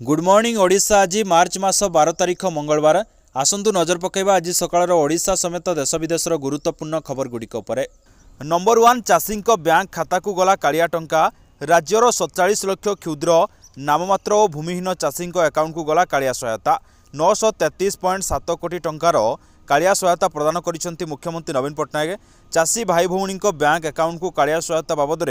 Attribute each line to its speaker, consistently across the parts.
Speaker 1: Good morning Odisha. आज मार्च मास 12 तारिख मंगलवार। आसंतु नजर पकाइबा आज सकाळर ओडिशा समेत देश विदेशर गुरुत्वपूर्ण खबर गुड़िक उपरे। नंबर 1 चाषी बैंक खाता को गला कालिया टंका। राज्यर 47 लाख क्षुद्र नाममात्र और भूमिहीन चाषी अकाउंट को गला कालिया सहायता। 933.7 कोटी टंकार कालिया सहायता प्रदान करिसेंती मुख्यमंत्री नवीन पट्टनायक। चाषी भाई भौणी बैंक अकाउंट को कालिया सहायता बाबद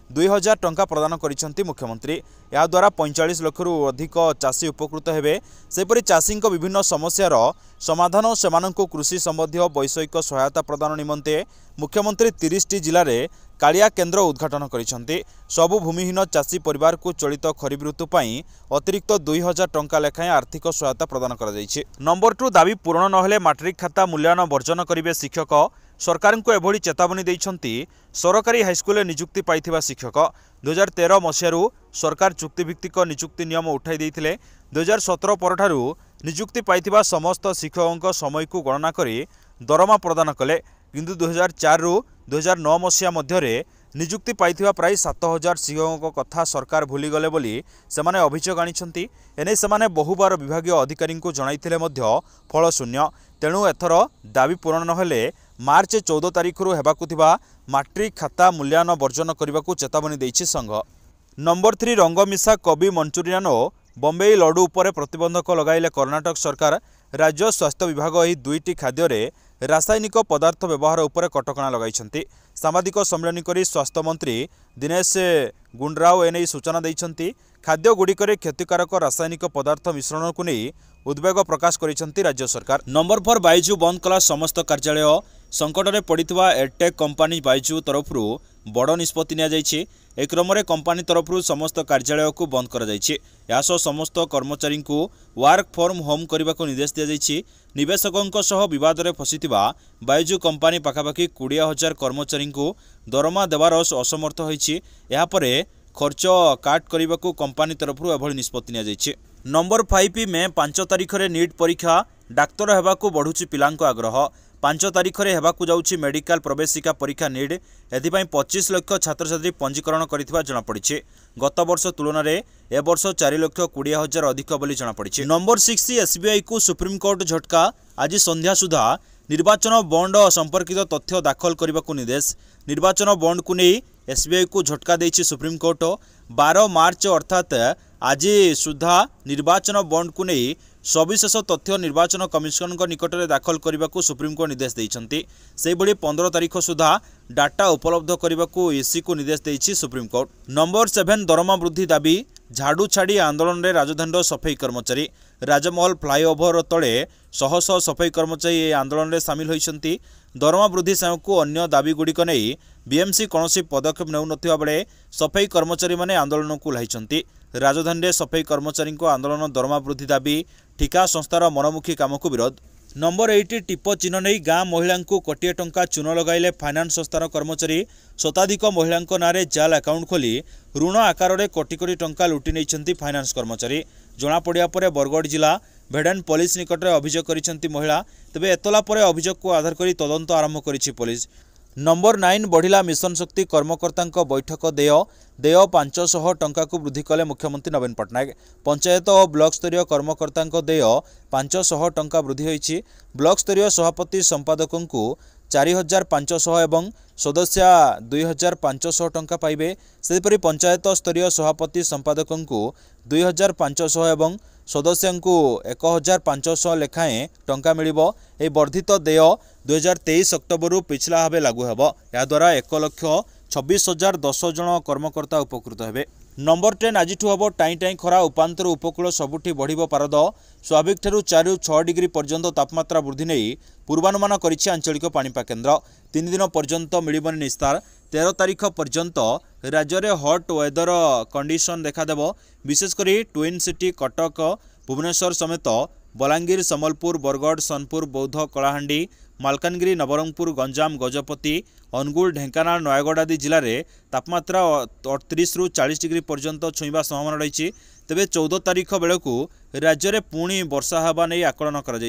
Speaker 1: 2000 टंका प्रदान करिसेंती मुख्यमंत्री। या द्वारा 45 लाख रु अधिक चाषी उपकृत हेबे। सेपरि चाषी विभिन्न समस्यार समाधान और सेमानंकु कृषि संबंधी वैषयिक सहायता प्रदान निमंते मुख्यमंत्री 30 जिले में कालिया केन्द्र उद्घाटन करिसेंती। सबु भूमिहीन चाषी परिवार को चलित खरीफ ऋतु पई अतिरिक्त 2000 टंका लेखाएं आर्थिक सहायता प्रदान करा जायछि। नंबर 2 दाबी पूरण नहेले मैट्रिक खाता मूल्यांकन वर्जन करिवे शिक्षक। सरकार को एभली चेतावनी देइछंती सरकारी हाईस्कूल नियुक्ति पाइथिबा शिक्षक। 2013 मसीहारू सरकार चुक्तिभित्तिक नियुक्ति नियम उठाई देइथिले। 2017 परठारू नियुक्ति पाइथिबा समस्त शिक्षकों समय को गणना करी दरमा प्रदान कले। किंतु 2004 रु 2009 मसीहा मध्यरे नियुक्ति पाइथिबा प्राय 7000 शिक्षकों कथा सरकार भूलीगले बोली सेमाने अभियोग आनिछंती। एने सेमाने बहुबार विभागीय अधिकारी को जणाइथिले मध्य फल शून्य। तेणु एथर दाबी पूरण नहेले मार्च 14 तारिख रु हेबाकु थिबा मैट्रिक खाता मूल्यांकन वर्जन करने चेतावनी देइछि संघ। नंबर 3 रंगमिशा कवि मंचूरियन और बम्बई लड्डू उपरे प्रतिबंधक लगाइले कर्नाटक सरकार। राज्य स्वास्थ्य विभाग यह दुईटी खाद्य रासायनिक पदार्थ व्यवहार उपरे कटकणा लगाइछंती। सामाजिक सम्मेलन करी स्वास्थ्य मंत्री दिनेश गुंडराव एने सूचना देइछंती। खाद्य गुड़िकरे क्षतिकारक रासायनिक पदार्थ मिश्रण को नहीं उद्वेग प्रकाश करिसेंती राज्य सरकार। नंबर 4 बाइजू बंद कला समस्त कार्यालय। संकट में पड़ता एडटेक कंपनी बाइजू तरफ बड़ निष्पत्ति नि एक क्रम कंपनी तरफ समस्त कार्यालय को बंद कर समस्त कर्मचारी को वर्क फ्रॉम होम करने को निर्देश दी जाइए। निवेशकों सह विवाद में फसीथिबा बाइजू कंपनी पाखापाखि 20,000 कर्मचारी को दरमा देवार असमर्थ होइछि। यापरे खर्च काट करने को कंपनी तरफ एभली निष्पत्ति नि। नंबर 5 में 5 तारिख में नीट परीक्षा। डाक्तर हेबाकु बढ़ुछि पिलांको आग्रह। 5 तारिख में हेबाकु जाउछि मेडिकल प्रवेशिका परीक्षा नीट। एथिपाई 25 लाख छात्र छात्री पंजीकरण करिथिबा जଣାपड़िछि। गत वर्ष तुलन में ए वर्ष 4,20,000 अधिक बोली जଣାपड़िछि। नंबर 6 एसबीआई को सुप्रीमकोर्ट झटका। आज संध्या सुधा निर्वाचन बॉन्ड संपर्कित तथ्य दाखल करने को निर्देश। निर्वाचन बॉन्ड को नहीं एसबीआई को झटका देइछि सुप्रीमकोर्ट। 12 मार्च अर्थात आज सुधा निर्वाचन बॉन्ड को नहीं सविशेष तथ्य निर्वाचन कमिशन निकट में दाखल करने को सुप्रीमकोर्ट निर्देश देइछंती। से भली 15 तारिख सुधा डाटा उपलब्ध करने को ईसी को निर्देश देइछि सुप्रीमकोर्ट। नंबर 7 दरमा वृद्धि दाबी। झाड़ू छाड़ी आंदोलन में राजधानी सफाई कर्मचारी। राजमहल फ्लाईओवर तले शह शह सफाई कर्मचारी आंदोलन में सामिल होइछंती। दरमा वृद्धि सामू अन्य दाबी गुड़िक नहीं बीएमसी कौन पदक्षेप नेउ नथिबा बेले सफाई कर्मचारी माने आंदोलन को लाइछंती। राजधानी सफाई कर्मचारी आंदोलन दरमा वृद्धि दाबी ठिका संस्थार मनमुखी काम को विरोध। नंबर 8 टिप चिन्ह नहीं गाँ महिला को कोटिए टंका चून लगाइले फाइनान्स संस्थार कर्मचारी। शताधिक महिला नारे जाल अकाउंट खोली ऋण आकार में कोटी कोटी टंका लुटि नहीं फाइनान्स कर्मचारी। जनापड़ा पर बरगढ़ जिला भेडेन पुलिस निकट में अभियोग करिसेंती महिला। तेबे एतला पर अभियोग को आधार करी तदंत आरंभ करिछि पुलिस। नंबर 9 बढ़िला मिशन शक्ति कर्मकर्ता बैठक देय 500 टंका को वृद्धि कले मुख्यमंत्री नवीन पट्टनायक। पंचायत और ब्लॉक स्तरीय कर्मकर्ता देय 500 टंका वृद्धि होइछि। ब्लॉक स्तरीय सभापति संपादकों को 4,500 एवं सदस्य 2,500 टंका पाइबे। सेपरि पंचायत स्तरीय सभापति संपादकों को 2,500 एवं सदस्य को 1,500 लेखाएं टंका मिलिबो। ए वर्धित देय 2023 अक्टोबर पिछला भाव लागू हेबो। या द्वारा 1,26,010 जन कर्मकर्ता उपकृत हेबे। नंबर 10 आज हम टाई टाई खरा उपांतर उपकूल सबुठी बढ़िबो पारद। स्वाभाविक ठारू 4 ରୁ 6 डिग्री पर्यंत तापमात्रा वृद्धि नहीं पूर्वानुमान करिछि आंचलिक पाणीपाग केन्द्र। 3 दिन पर्यंत मिलिबनि निस्तार। 13 तारिख पर्यंत राज्य में हट वेदर कंडीशन देखादेव। विशेषकर ट्विन सिटी कटक भुवनेश्वर समेत बलांगीर सम्बलपुर बरगढ़ सोनपुर बौद्ध कलाहांडी मालकानगिरी नवरंगपुर गंजाम गजपति अनुगुल ढेंकानाल नयगढ़ आदि जिले में तापमात्रा 38 ରୁ 40 डिग्री पर्यंत छुईवा संभावना रही। तेबे 14 तारिख बेलू राज्य में पुणी वर्षा होगा नहीं आकलन कर।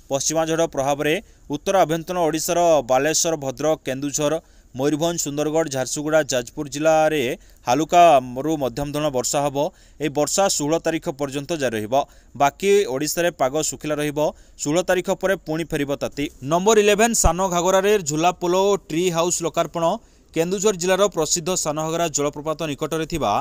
Speaker 1: पश्चिमा झड़ प्रभाव में उत्तर आभ्यंतर ओडिशार बालेश्वर भद्रक केन्दुझर मयूरभंज सुंदरगढ़ झारसुगुड़ा जाजपुर जिले में हालुका मध्यम धरण वर्षा हम। यह वर्षा 16 तारिख पर्यंत जारी रहिबो। बाकी ओडिशा रे पाग सुखिला रहिबो। 16 तारिख पर पुणी फेरिबो ताती। नंबर 11 सान घागरा रे झुला पोलो ट्री हाउस लोकार्पण। केन्दुझर जिलार प्रसिद्ध सान घागरा जलप्रपात निकट में थिबा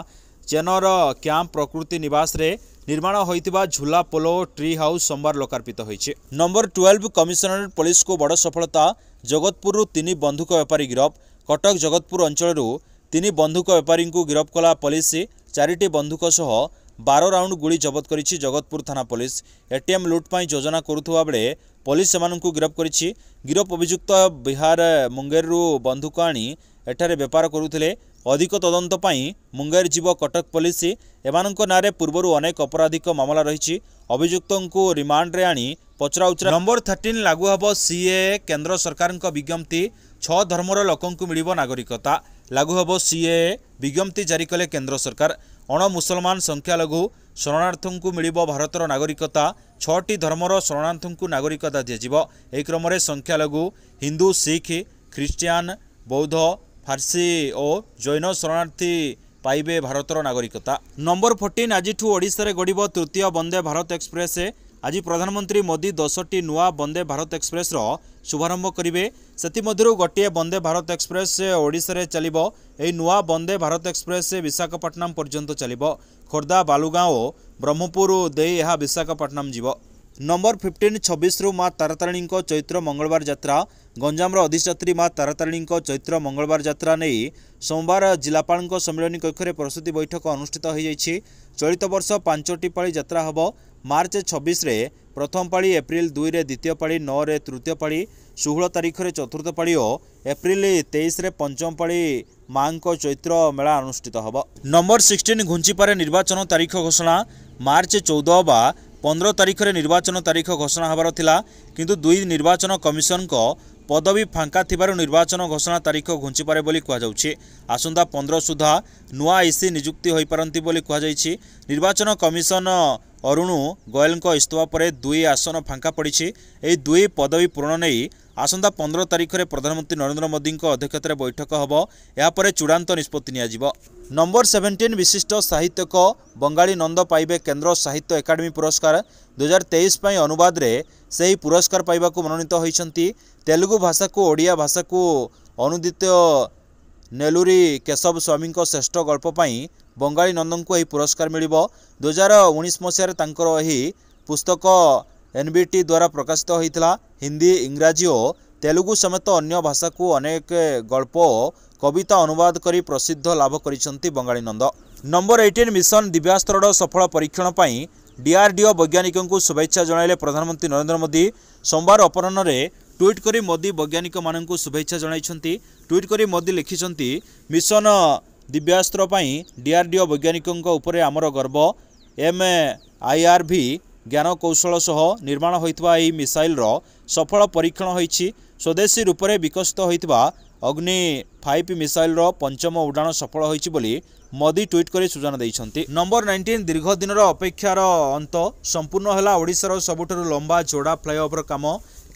Speaker 1: चेनर कैंप प्रकृति निवास रे निर्माण होइतिबा झुला पोलो ट्री हाउस सोमवार लोकार्पित होइछि। नंबर 12 कमिशनरेट पुलिस को बड़ सफलता। जगतपुर 3 बंधुक व्यापारी गिरफ। कटक जगतपुर अंचल 3 बंधुक व्यापारी को गिरफ कला पुलिस। 4टी बंधुक सह 12 राउंड गुड़ी जबत करिछि जगतपुर थाना पुलिस। एटीएम लुट पाई योजना करुवा बेले पुलिस सेमानंकु गिरफ करिछि। गिरफ अभियुक्त बिहार मुंगेर बंधुक आनी एठारे व्यापार करुथिले। अधिक तदंत पाई मुंगेर जीव कटक पुलिस। एमानंक नारे पूर्वरु अनेक अपराधिक मामला रहिछि। अभियुक्तंकु रिमांड रे आनी पचराउचरा। नंबर 13 लागू हबो सीए। केंद्र सरकारक विज्ञप्ति। 6 धर्मर लोकंकु मिलिबो नागरिकता। लागू हबो सीए विज्ञप्ति जारी कले केंद्र सरकार। अण मुसलमान संख्यालघु शरणार्थींकु मिलिबो भारतर नागरिकता। 6टी धर्मर शरणार्थींकु नागरिकता दिजिबो। एही क्रम रे संख्यालघु हिंदू सिख ख्रिस्टियान बौद्ध फारसी और जैन शरणार्थी पाइबे भारतर नागरिकता। नंबर 14 आज ओडिशा रे गड़िबो तृतीय वंदे भारत एक्सप्रेस। आज प्रधानमंत्री मोदी 10टी नुआ वंदे भारत एक्सप्रेस शुभारंभ करेंगे। सेमध्यु गोटे वंदे भारत एक्सप्रेस ओडिशा रे चलिबो। एही नुआ वंदे भारत एक्सप्रेस विशाखापट्टनम पर्यंत चलिबो। खोर्धा बालुगांव ब्रह्मपुर दे यह विशाखापट्टनम जीवो। नंबर 15 26 रु माँ तारातारिणी चैत्र मंगलवार यात्रा। गंजाम अधिष्ठात्री माँ तारातारिणी चैत्र मंगलवार यात्रा नहीं सोमवार जिलापाल सम्मिलन कक्ष में प्रस्तुति बैठक अनुष्ठित हो जाइछि। चलित वर्ष 5टी पाली यात्रा हब। मार्च 26 रे प्रथम पाली, एप्रिल 2 रे द्वितीय पाली, 9 रे तृतीय पाली, 16 तारिख रे चतुर्थ पाली और एप्रिल 23 रे पंचम पाली माँ चैत्र मेला अनुष्ठित हब। नंबर 16 घुंचीपारे निर्वाचन तारीख घोषणा। मार्च 14 बा 15 तारिख रे निर्वाचन तारीख घोषणा हबार थिला, किंतु 2 निर्वाचन कमिशन को पदवी फांका थिबारु निर्वाचन घोषणा तारीख घुंचीपारे बोली कहा जाउछि। आसंता 15 सुधा नुआ आईसी नियुक्ति होई पारंती बोली कहा जाइछि। निर्वाचन कमिशन अरुण गोयल इस्तफा पर 2 आसन फांका पड़ी। एही 2 पदवी पूरण नहीं आसंता 15 तारिख रे प्रधानमंत्री नरेंद्र मोदी अध्यक्षतार बैठक हब। यापर चूड़ांत निष्पत्ति नियाजिबो। नंबर 17 विशिष्ट साहित्यक बंगाली नंद पाइबे केंद्र साहित्य एकाडेमी पुरस्कार। 2023 पई अनुवाद रे सही पुरस्कार पाइबाकू मनोनीत होइछंती। तेलुगु भाषा को ओडिया भाषा को अनुदित नेलुरी केशव स्वामी श्रेष्ठ गल्प पाई बंगाली नंदन को यह पुरस्कार मिलिबो। 2019 मसीह तांकर यही पुस्तक एनबीटी द्वारा प्रकाशित होइतिला। हिंदी इंग्राजी और तेलुगु समेत अन्य भाषा को अनेक गल्प कविता अनुवाद करी प्रसिद्ध लाभ करिसंती बंगाली नंद। नंबर 18 मिशन दिव्यास्त्रर सफल परीक्षण पाई डीआरडीओ वैज्ञानिकों को शुभेच्छा जणाइले प्रधानमंत्री नरेंद्र मोदी। सोमवार अपराह्न रे ट्वीट करी मोदी वैज्ञानिक माननकु शुभेच्छा जणाइछंती। ट्वीट करी मोदी लिखिछंती मिशन दिव्यास्त्र पाई डीआरडीओ वैज्ञानिकों उपरे आमर गर्व। MIRV ज्ञान कौशल सह निर्माण होइतबा एही मिसाइल रो सफल परीक्षण होइछि। स्वदेशी रूप से विकसित होइतबा अग्नि 5 मिसाइल रो पंचम उड़ान सफल होइछि बोली मोदी ट्वीट करी सूचना दैछंती। नंबर 19 दीर्घ दिनर अपेक्षार अंत संपूर्ण होला। ओडिशार सबुठारु लंबा जोड़ा फ्लाईओवर काम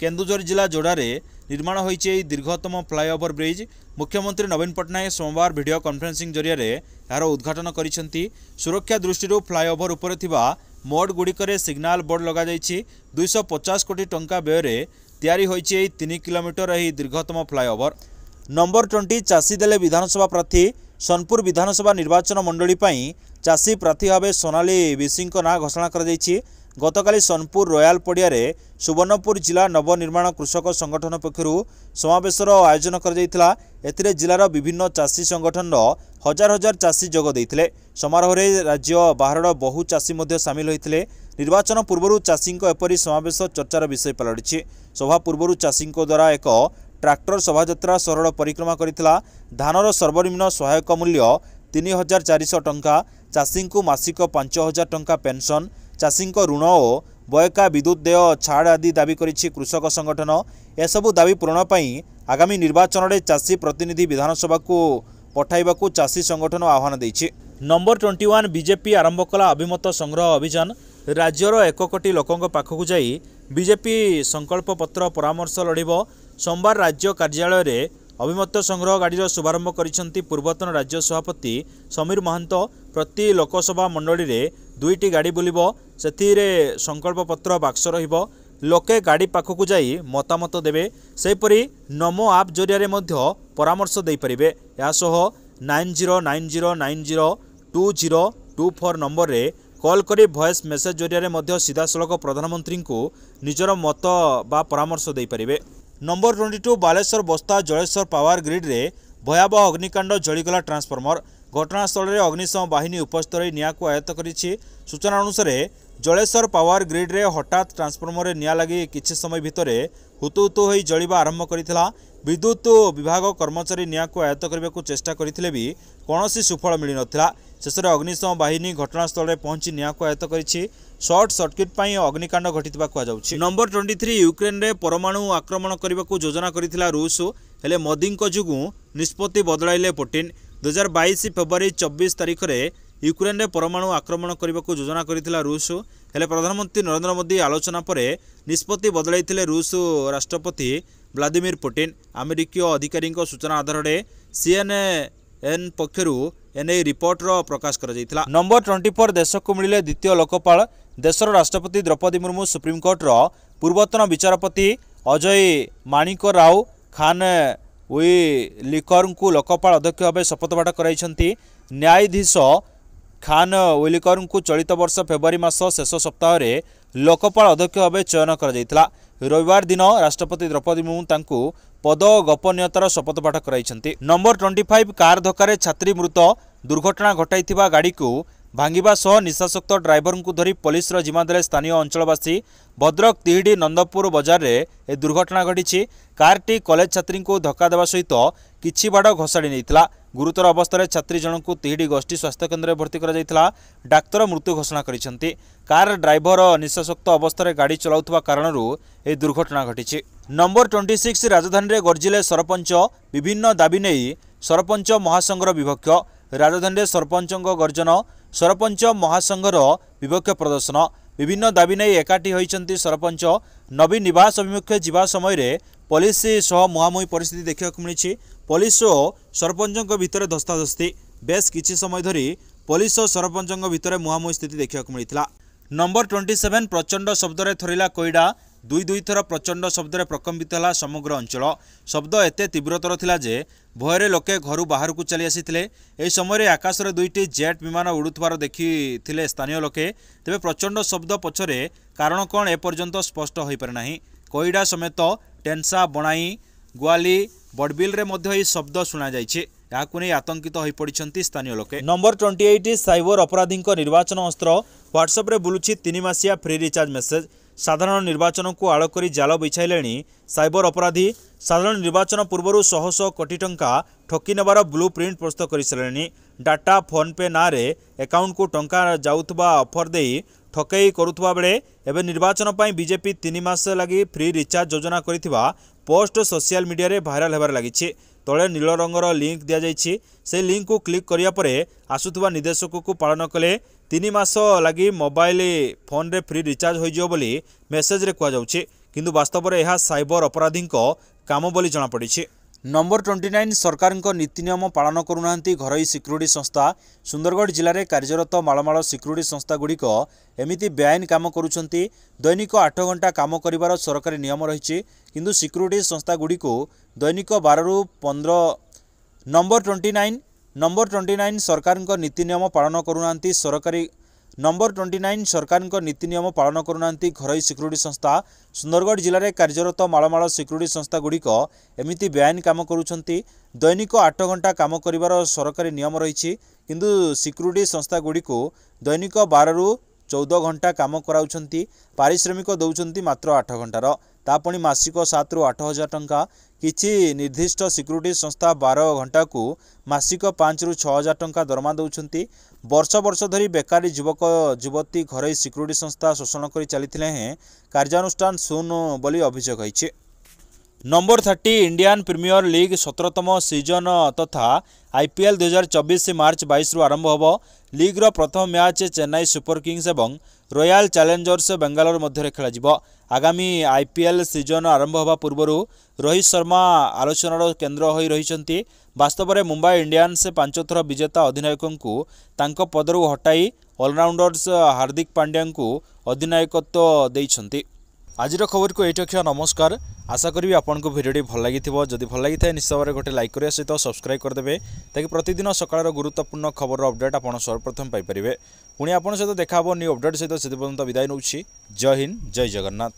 Speaker 1: केन्दुझर जिला जोड़े निर्माण होइछि। दीर्घतम फ्लाईओवर ब्रिज मुख्यमंत्री नवीन पट्टनायक सोमवार वीडियो कॉन्फ्रेंसिंग जरिया यार उद्घाटन करिसेंती। सुरक्षा दृष्टि फ्लाईओवर उपर थिबा मोड गुड़िकर सिग्नाल बोर्ड लगा जाइछि। 250 कोटी टंका व्यय तैयारी होइछि 3 किलोमीटर यह दीर्घतम फ्लाईओवर। नंबर 20 चाषी देले विधानसभा प्रार्थी। सोनपुर विधानसभा निर्वाचन मंडली पई चाषी प्रार्थी भाव सोनाली विसी ना घोषणा कर जाइछि। गतकाली सोनपुर रॉयल पड़िया सुवर्णपुर जिला नवनिर्माण कृषक संगठन पक्षरु समावेशर आयोजन कर जाइथिला। एथिरे जिलार विभिन्न चाषी संगठन हजार हजार चाषी जोग देइथिले। समारोह रे राज्य बाहर बहु चाषी मध्य सामिल होइथिले। निर्वाचन पूर्व चाषी एपरी समावेश चर्चार विषय पलटिछि। सभा पूर्व चाषी द्वारा एक ट्रैक्टर शोभायात्रा सरल परिक्रमा करिथिला। धानर सर्वनिम्न सहायक मूल्य 3400 टंका। चाषी को मासिक 5000 टंका पेंशन। चाषी ऋण और बयका विद्युत देय छाड़ आदि दाबी करिछि कृषक संगठन। एसबू दाबी पूरण पाई आगामी निर्वाचन में चाषी प्रतिनिधि विधानसभा को पठाइबाकू चाषी संगठन आह्वान देइछि। नंबर 21 बीजेपी आरंभ कला अभिमत संग्रह अभियान। राज्यर 1 कोटी लोकों पाखकू जाई बीजेपी संकल्प पत्र परामर्श लड़िब। सोमवार राज्य कार्यालय रे अभिमत संग्रह गाड़ीर शुभारंभ करिसेंती पूर्वतन राज्य सभापति समीर महांत। प्रति लोकसभा मंडली रे 2टी गाड़ी बुलिबो, सेथिरे संकल्प पत्र बाक्स रहिबो, लोके गाड़ी पाखकु जाई मतामत देबे। सेपरि नमो आप जरिया मध्य परामर्श दे परिबे। या सह 9090902024 नंबर रे कॉल करी वॉइस मेसेज जरिया मध्य सीधासलख प्रधानमंत्री को निजर मत बा परामर्श दे परिबे। नंबर 22 बालेश्वर बस्ता जलेश्वर पावर ग्रिड रे भयावह अग्निकांड जलीगला ट्रांसफॉर्मर। घटनास्थल में अग्निशम बाहिनी उपस्थित रही निया को आयत्त करिछि। सूचना अनुसार जलेश्वर पावर ग्रिड रे हठात ट्रांसफॉर्मर रे निया लगी किछि समय भितरे हुतुहुतु होई जलिबा आरंभ करिथिला। विद्युत विभाग कर्मचारी निया को आयत्त करबाकू चेष्टा करथिले भी कौनसी सुफल मिली नथिला। शेषे अग्निशम बाहिनी घटनास्थल में पहुंची निया को आयत्त करिछि। शॉर्ट सर्किट पाई अग्निकांड घटिथिबा कुआ जाउछि। नंबर 23 यूक्रेन रे परमाणु आक्रमण करबाकू योजना करिथिला रूस, हेले मोदी जोगु निष्पत्ति बदलाइले पुतिन। 2022 फेब्रुआरी 24 तारिख में यूक्रेन रे परमाणु आक्रमण करबाकू योजना करिथिला रूस, हेले प्रधानमंत्री नरेंद्र मोदी आलोचना पर निष्पत्ति बदलाइथिले रूस राष्ट्रपति व्लादिमीर पुतिन। अमेरिकीय अधिकारी सूचना आधार में CNN पक्षरु एने रिपोर्टर प्रकाश कर जाइथिला। नंबर 24 देश को मिले द्वितीय लोकपाल। देशर राष्ट्रपति द्रौपदी मुर्मू सुप्रीमकोर्टर पूर्वतन विचारपति अजय माणिक राव खान विलकर को लोकपाल अध्यक्ष भाव शपथपाठ कराइछंती। न्यायाधीश खान विलकर को चलित वर्ष फेब्रुआरी मास शेष सप्ताह में लोकपाल अध्यक्ष भाव चयन कर जाइथिला। रविवार दिन राष्ट्रपति द्रौपदी मुर्मू तांकु पद और गोपनीयतार शपथपाठ कराइछंती। नंबर 25 कार धक्का छात्री मृत। दुर्घटना घटाइथिबा गाड़ी को भांगिबा सह निशासक्त ड्राइवर को धरी पुलिस जिम्मा देले स्थानीय अंचलवासी। भद्रक तिहिडी नंदपुर बजार रे ए दुर्घटना घटी। कारटी कॉलेज छात्री को धक्का देवा सहित किछि बाड़ घोषाड़ी नेइथिला। गुरुतर अवस्था छात्री जनक तिहिडी गोष्ठी स्वास्थ्य केन्द्र में भर्ती करा जाइथिला। डाक्तर मृत्यु घोषणा करिसेंती। कार ड्राइवर निशासक्त अवस्था गाड़ी चलाउथबा कारणरू ए दुर्घटना घटी। नंबर 26 राजधानी रे गर्जिले सरपंच। विभिन्न दाबी नहीं सरपंच महासंघर विपक्ष। राजधानी सरपंचों गर्जन, सरपंच महासंघर विपक्ष प्रदर्शन। विभिन्न दाबी नहीं एकाठी होइछंती सरपंच। नवीन निवास अभिमुखे जिबा समय रे पुलिस सह मुहांमुही परिस्थिति देखा मिली। पुलिस और सरपंचों भितर धस्ताधस्ती। बेस किछि समय धरी पुलिस और सरपंचों भितर मुहांमुही स्थिति देखा मिलता। नंबर 27 प्रचंड शब्द थरिला कोईडा। दुई थर प्रचंड शब्द प्रकम्पित है समग्र अंचल। शब्द एते तीव्रतर थिला जे भୟରେ लोके घर बाहर को चली आसीथिले। एही समय आकाश रे 2टी जेट विमान उड़ुथबार देखिथिले स्थानीय लोके। तेबे प्रचंड शब्द पछरे कारण कौन एपर्यंत स्पष्ट हो पारे नाही। कोईडा समेत टेंसा, बणाई, ग्वाली, बड़बिल रे मध्य एही शब्द सुना जाइछे। याकु नै आतंकित होई पड़िछंती स्थानीय लोके। नंबर 28 साइबर अपराधी निर्वाचन अस्त्र। व्हाट्सएप रे बुलुछि 3 मासिया फ्री रिचार्ज मेसेज। साधारण निर्वाचन को आड़ कर जाल बिछाइले साइबर अपराधी। साधारण निर्वाचन पूर्व शह शह कोटी टंका ठकी नेबार ब्लू प्रिंट प्रस्तुत कर सारे। डाटा फोन पे ना रे अकाउंट को टंका जाउथबा ऑफर दे ठकई करुथबा बेले एवं निर्वाचन पर बीजेपी 3 मास लगी फ्री रिचार्ज योजना करिथिबा पोस्ट सोशल मीडिया रे भाइराल हेबार लागिछि। तले नील रंगर लिंक दिया जाइछि। से लिंक को क्लिक करिया परे आसुथबा निर्देशक को पालन कले 3 मास लगी मोबाइल फोन रे फ्री रिचार्ज हो जियो बोली मेसेज रे कुआ जाउछि। किंतु वास्तव में यह साइबर अपराधी काम बोली जना पड़ी। नंबर 29 सरकार नीति नियम पालन करूना घरोई सिक्यूरिटी संस्था। सुंदरगढ़ जिले में कार्यरत मालमाल सिक्यूरिटी संस्था गुड़िक एमती बेआईन काम करुछंती। दैनिक 8 घंटा काम करिवार सरकारी नियम रही। किंतु सिक्यूरिटी संस्था गुड़िक दैनिक 12 ରୁ 15। नंबर 29 सरकार नीति नियम पालन करूना सरकारी। नंबर 29 सरकार नीति नियम पालन करूना घरोई सिक्यूरिटी संस्था। सुंदरगढ़ जिले में कार्यरत मालमाल सिक्यूरिटी संस्था गुड़िक एमती बेआईन काम करुछंती। दैनिक 8 घंटा काम करिवार सरकारी नियम रही। किंतु सिक्यूरिटी संस्था गुड़िक दैनिक 12 ରୁ 14 घंटा काम कराउछंती। पारिश्रमिक दौरान मात्र 8 घंटार तापणी मासिक 7 ରୁ 8 हजार टंका। किछि निर्दिष्ट सिक्यूरिटी संस्था 12 घंटा को मासिक 5 ରୁ 6 हजार टंका दरमा दौरान। वर्ष वर्ष धरी बेकारी युवक युवती घरोई सिक्यूरिटी संस्था शोषण कर चली कार्यानुष्ठान सुन बोली अभियोग होइछि। नंबर 30 इंडियन प्रीमियर लीग 17तम सीजन तथा आईपीएल 2024 मार्च 22 रु आरंभ होब। लीग्र प्रथम मैच चेन्नई सुपर किंग्स एवं रॉयल चैलेंजर्स बेंगालोर मध्य खेल। आगामी आईपीएल सीजन आरंभ होगा पूर्व रोहित शर्मा आलोचनार केन्द्र हो रही। वास्तव में मुंबई इंडियंस 5 थर विजेता अधिनायकों को पदरू हटाई ऑलराउंडर्स हार्दिक पांड्या को अधिनायकत्व देइछन्ति। आजिर खबर को ये रखिया। नमस्कार। आशा करी आपको भिडियो भल लगी जदि भल लगी था निश्चय भाव गोटे लाइक करने सहित सब्सक्राइब करदे ताकि प्रतिदिन सकाळ गुरुत्वपूर्ण खबर अपडेट आप सर्वप्रथम पाइपर। पुणी आपन सहित देखा न्यू अपडेट सहित से विदाय नौछि। जय हिंद, जय जगन्नाथ।